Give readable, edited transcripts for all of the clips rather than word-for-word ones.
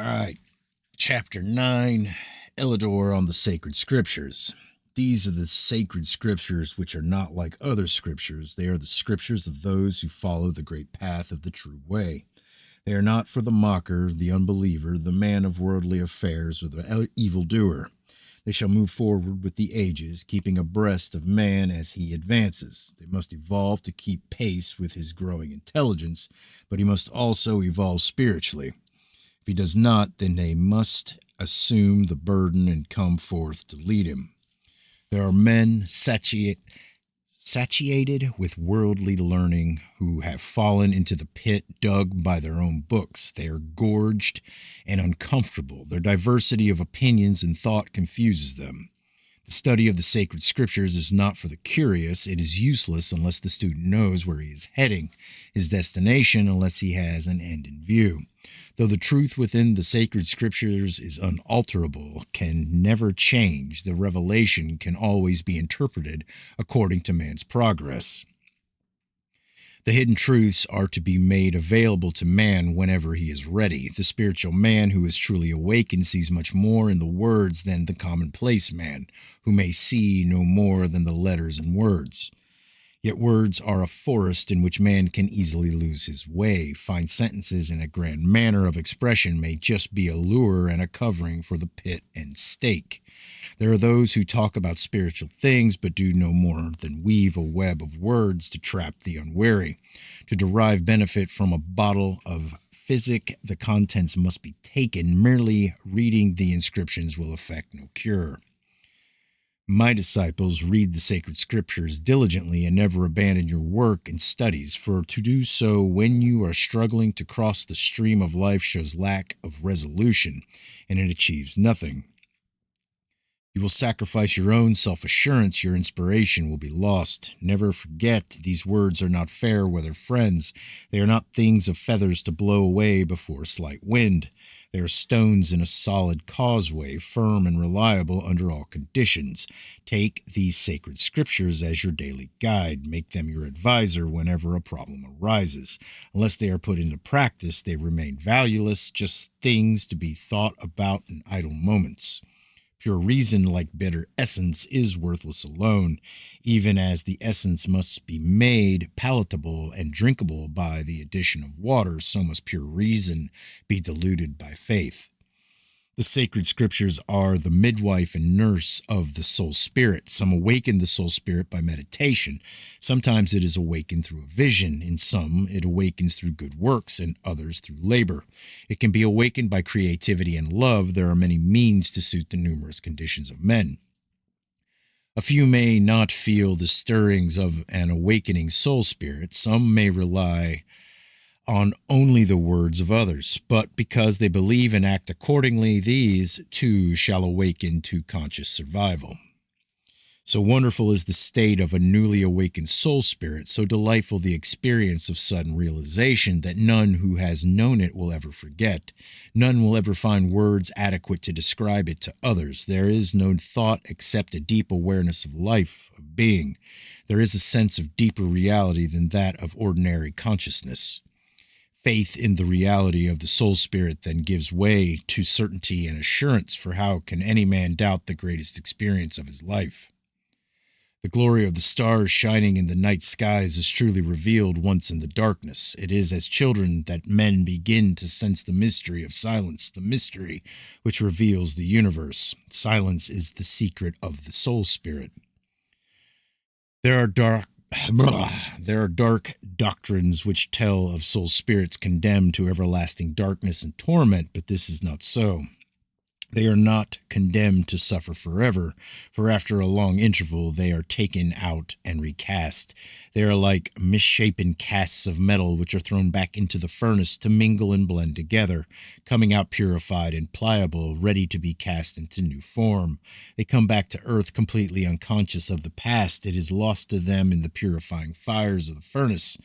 All right. Chapter 9, Elidor on the Sacred Scriptures. These are the sacred scriptures which are not like other scriptures. They are the scriptures of those who follow the great path of the true way. They are not for the mocker, the unbeliever, the man of worldly affairs, or the evildoer. They shall move forward with the ages, keeping abreast of man as he advances. They must evolve to keep pace with his growing intelligence, but he must also evolve spiritually. If he does not, then they must assume the burden and come forth to lead him. There are men satiated with worldly learning who have fallen into the pit dug by their own books. They are gorged and uncomfortable. Their diversity of opinions and thought confuses them. The study of the sacred scriptures is not for the curious. It is useless unless the student knows where he is heading, his destination, unless he has an end in view. Though the truth within the sacred scriptures is unalterable, can never change, the revelation can always be interpreted according to man's progress. The hidden truths are to be made available to man whenever he is ready. The spiritual man who is truly awakened sees much more in the words than the commonplace man, who may see no more than the letters and words. Yet words are a forest in which man can easily lose his way. Fine sentences and a grand manner of expression may just be a lure and a covering for the pit and stake. There are those who talk about spiritual things but do no more than weave a web of words to trap the unwary. To derive benefit from a bottle of physic, the contents must be taken. Merely reading the inscriptions will effect no cure. My disciples, read the sacred scriptures diligently and never abandon your work and studies, for to do so when you are struggling to cross the stream of life shows lack of resolution, and it achieves nothing. You will sacrifice your own self-assurance, your inspiration will be lost. Never forget, these words are not fair weather friends. They are not things of feathers to blow away before a slight wind. They are stones in a solid causeway, firm and reliable under all conditions. Take these sacred scriptures as your daily guide. Make them your advisor whenever a problem arises. Unless they are put into practice, they remain valueless, just things to be thought about in idle moments. Pure reason, like bitter essence, is worthless alone, even as the essence must be made palatable and drinkable by the addition of water, so must pure reason be diluted by faith. The sacred scriptures are the midwife and nurse of the soul spirit. Some awaken the soul spirit by meditation. Sometimes it is awakened through a vision. In some, it awakens through good works, and others through labor. It can be awakened by creativity and love. There are many means to suit the numerous conditions of men. A few may not feel the stirrings of an awakening soul spirit. Some may rely on only the words of others, but because they believe and act accordingly, these too shall awaken to conscious survival. So wonderful is the state of a newly awakened soul spirit, so delightful the experience of sudden realization that none who has known it will ever forget. None will ever find words adequate to describe it to others. There is no thought except a deep awareness of life, of being. There is a sense of deeper reality than that of ordinary consciousness. Faith in the reality of the soul spirit then gives way to certainty and assurance, for how can any man doubt the greatest experience of his life? The glory of the stars shining in the night skies is truly revealed once in the darkness. It is as children that men begin to sense the mystery of silence, the mystery which reveals the universe. Silence is the secret of the soul spirit. There are dark doctrines which tell of soul spirits condemned to everlasting darkness and torment, but this is not so. They are not condemned to suffer forever, for after a long interval they are taken out and recast. They are like misshapen casts of metal which are thrown back into the furnace to mingle and blend together, coming out purified and pliable, ready to be cast into new form. They come back to earth completely unconscious of the past. It is lost to them in the purifying fires of the furnace,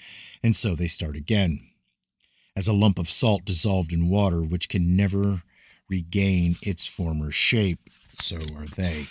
and so they start again. As a lump of salt dissolved in water which can never regain its former shape, so are they.